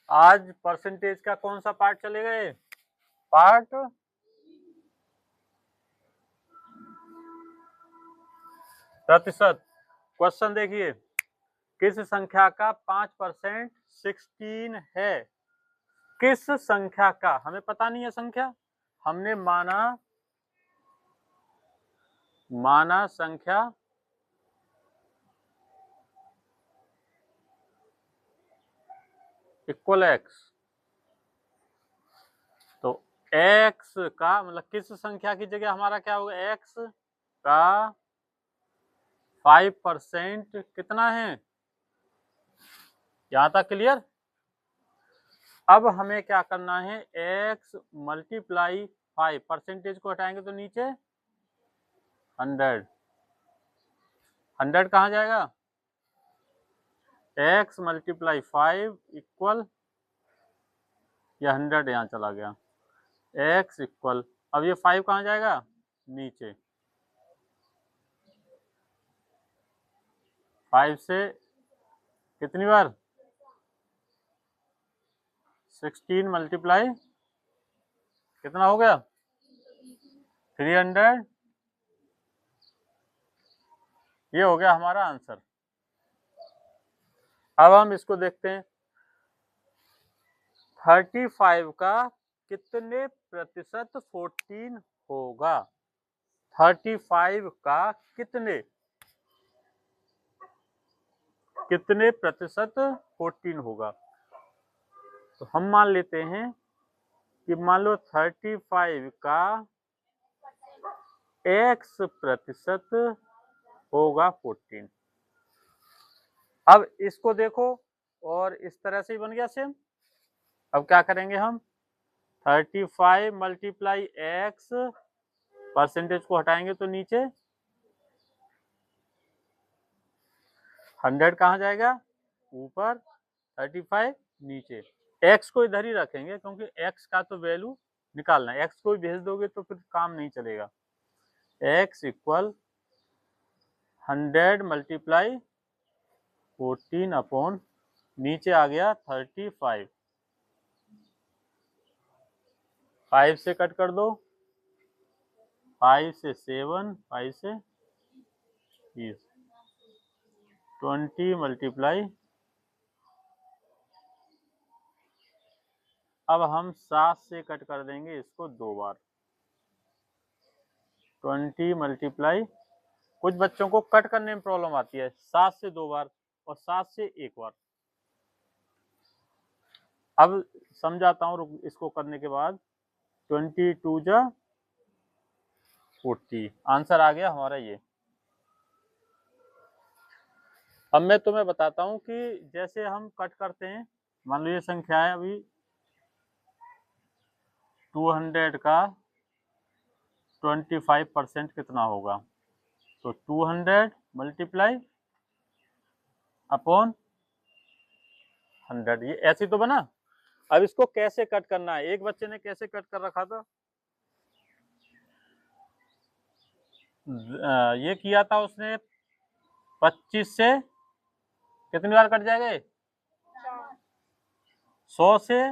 आज परसेंटेज का कौन सा पार्ट चले गए? पार्ट प्रतिशत। क्वेश्चन देखिए, किस संख्या का 5% 16 है? किस संख्या का, हमें पता नहीं है संख्या, हमने माना संख्या इक्वल एक्स। तो एक्स का मतलब किस संख्या की जगह हमारा क्या होगा? एक्स का 5% कितना है? यहां तक क्लियर? अब हमें क्या करना है? एक्स मल्टीप्लाई 5, परसेंटेज को हटाएंगे तो नीचे 100। 100 कहाँ जाएगा? एक्स मल्टीप्लाई 5 इक्वल, या 100 यहाँ चला गया, एक्स इक्वल, अब ये 5 कहाँ जाएगा? नीचे। 5 से कितनी बार? 16 मल्टीप्लाई कितना हो गया? 300। ये हो गया हमारा आंसर। अब हम इसको देखते हैं, 35 का कितने प्रतिशत 14 होगा? 35 का कितने प्रतिशत 14 होगा? तो हम मान लेते हैं कि मान लो 35 का x प्रतिशत होगा 14। अब इसको देखो, और इस तरह से ही बन गया सेम। अब क्या करेंगे हम? 35 मल्टीप्लाई एक्स, परसेंटेज को हटाएंगे तो नीचे 100 कहाँ जाएगा? ऊपर, 35 नीचे। एक्स को इधर ही रखेंगे क्योंकि एक्स का तो वैल्यू निकालना है, एक्स को भी भेज दोगे तो फिर काम नहीं चलेगा। एक्स इक्वल 100 मल्टीप्लाई 14 अपॉन, नीचे आ गया 35। 5 से कट कर दो, 5 से 7, 5 से 20, 20 मल्टीप्लाई, अब हम 7 से कट कर देंगे इसको 2 बार, 20 मल्टीप्लाई, कुछ बच्चों को कट करने में प्रॉब्लम आती है, 7 से 2 बार और 7 से 1 बार। अब समझाता हूँ इसको करने के बाद। 22 जा 40, आंसर आ गया हमारा ये। अब मैं तुम्हें बताता हूँ कि जैसे हम कट करते हैं, मान लो ये संख्या है अभी 200 का 25% कितना होगा? तो 200 मल्टीप्लाई अपॉन 100, ये ऐसे तो बना। अब इसको कैसे कट करना है? एक बच्चे ने कैसे कट कर रखा था, ये किया था उसने 25 से कितनी बार कट जाएगा? 100 से,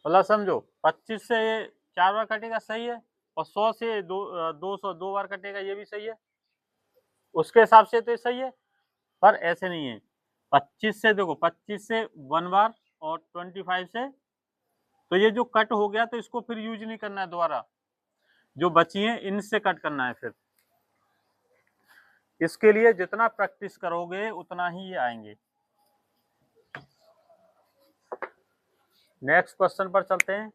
मतलब समझो 25 से ये 4 बार कटेगा, सही है, और 100 से 200 2 बार कटेगा, ये भी सही है, उसके हिसाब से तो सही है। पर ऐसे नहीं है, 25 से देखो, 25 से 1 बार और 25 से, तो ये जो कट हो गया तो इसको फिर यूज नहीं करना है दोबारा, जो बची है इनसे कट करना है। फिर इसके लिए जितना प्रैक्टिस करोगे उतना ही ये आएंगे। नेक्स्ट क्वेश्चन पर चलते हैं।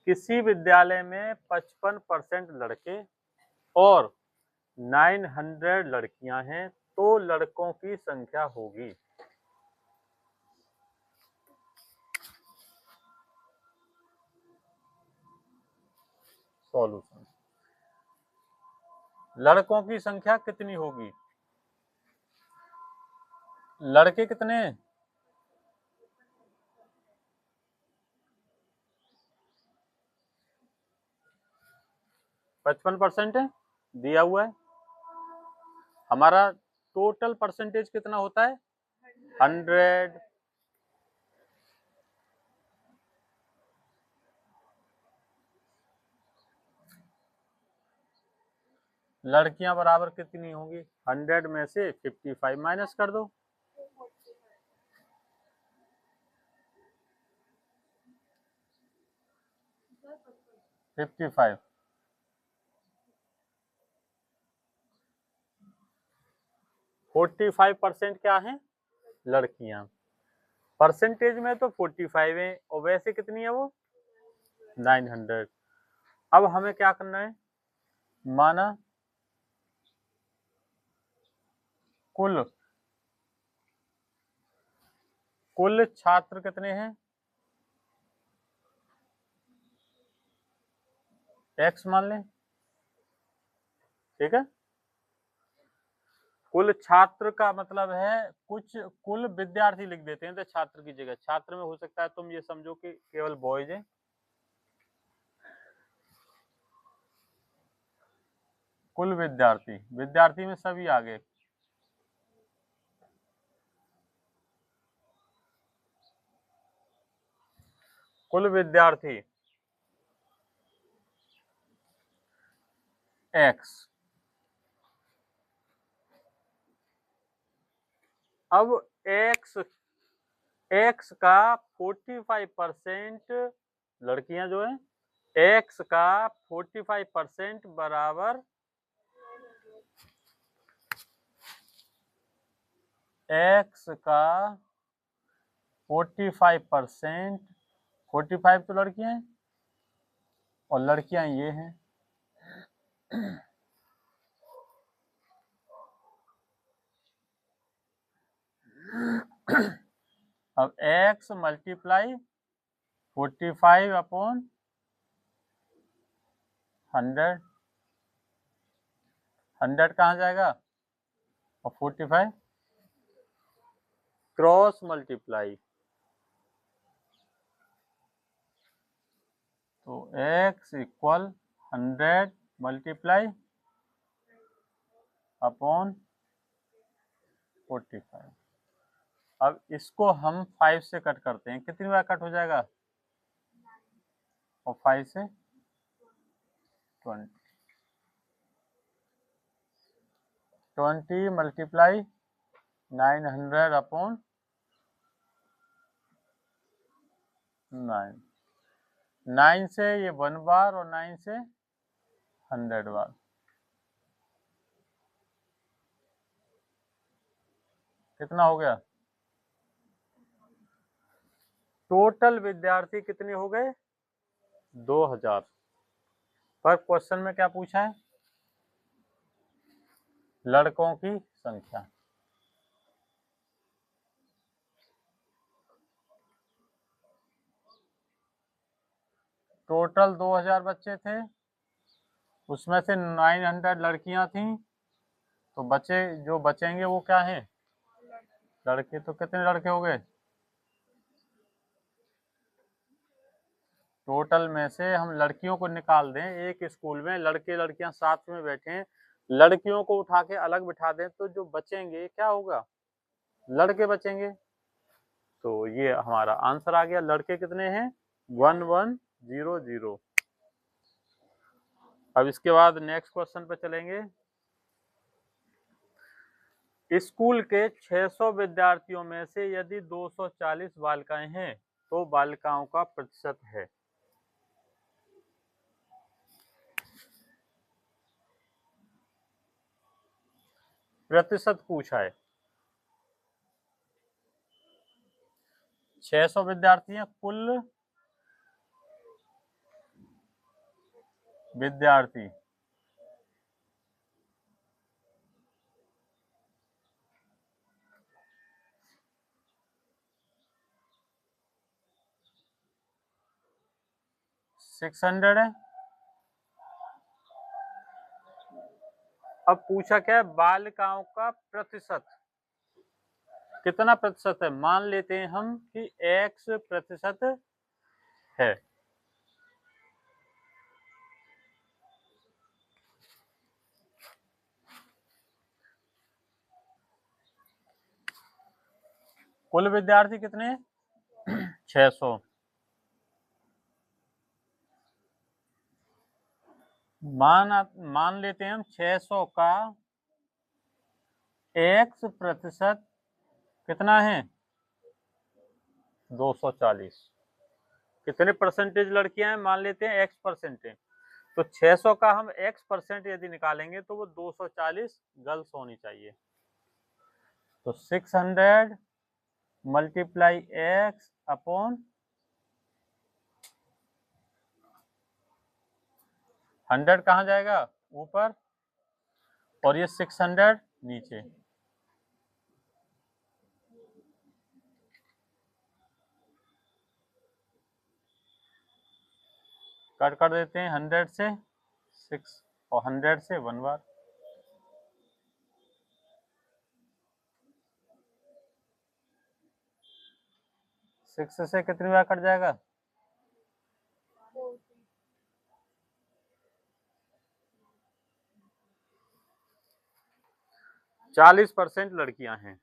किसी विद्यालय में 55% लड़के और 900 लड़कियां हैं, तो लड़कों की संख्या होगी। सॉल्यूशन, लड़कों की संख्या कितनी होगी? लड़के कितने हैं? 55% है, दिया हुआ है हमारा। टोटल परसेंटेज कितना होता है 100। लड़कियां बराबर कितनी होंगी 100 में से 55 माइनस कर दो। 55 45% क्या है लड़कियां। परसेंटेज में तो 45 है और वैसे कितनी है वो 900। अब हमें क्या करना है माना कुल छात्र कितने हैं x मान लें, ठीक है। कुल छात्र का मतलब है कुछ कुल विद्यार्थी लिख देते हैं तो छात्र की जगह, छात्र में हो सकता है तुम ये समझो कि केवल बॉयज है, कुल विद्यार्थी, विद्यार्थी में सभी आ गए। कुल विद्यार्थी x। अब x का 45% लड़कियां जो है x का 45% बराबर x का 45%, 45 तो लड़कियां हैं और लड़कियां ये हैं। अब x मल्टीप्लाई 45 अपॉन 100, 100 कहाँ जाएगा और 45 क्रॉस मल्टीप्लाई, तो x इक्वल 100 मल्टीप्लाई अपॉन 45। अब इसको हम 5 से कट करते हैं, कितनी बार कट हो जाएगा और 5 से 20 मल्टीप्लाई 900 अपॉन 9 से ये 1 बार और 9 से 100 बार। कितना हो गया टोटल विद्यार्थी कितने हो गए 2000। पर क्वेश्चन में क्या पूछा है लड़कों की संख्या। टोटल 2000 बच्चे थे, उसमें से 900 लड़कियां थीं, तो बचे जो बचेंगे वो क्या हैं लड़के। तो कितने लड़के हो गए टोटल में से हम लड़कियों को निकाल दें, एक स्कूल में लड़के लड़कियां साथ में बैठे हैं, लड़कियों को उठा के अलग बिठा दें तो जो बचेंगे क्या होगा लड़के बचेंगे। तो ये हमारा आंसर आ गया। लड़के कितने हैं 1100। अब इसके बाद नेक्स्ट क्वेश्चन पे चलेंगे। स्कूल के 600 विद्यार्थियों में से यदि 240 बालिकाएं हैं तो बालिकाओं का प्रतिशत है। प्रतिशत पूछा है, 600 विद्यार्थी हैं, कुल विद्यार्थी सिक्स 600 है। अब पूछा क्या है बालिकाओं का प्रतिशत कितना प्रतिशत है, मान लेते हैं हम कि x% है। कुल विद्यार्थी कितने हैं 600। मान लेते हैं हम 600 का x% कितना है 240। कितने परसेंटेज लड़कियां हैं मान लेते हैं x% है, तो 600 का हम x% यदि निकालेंगे तो वो 240 गर्ल्स होनी चाहिए। तो 600 मल्टीप्लाई x अपॉन 100 कहाँ जाएगा ऊपर और ये 600 नीचे। कट कर देते हैं 100 से 6 और 100 से 1 बार। सिक्स से कितनी बार कट जाएगा 40% लड़कियां हैं।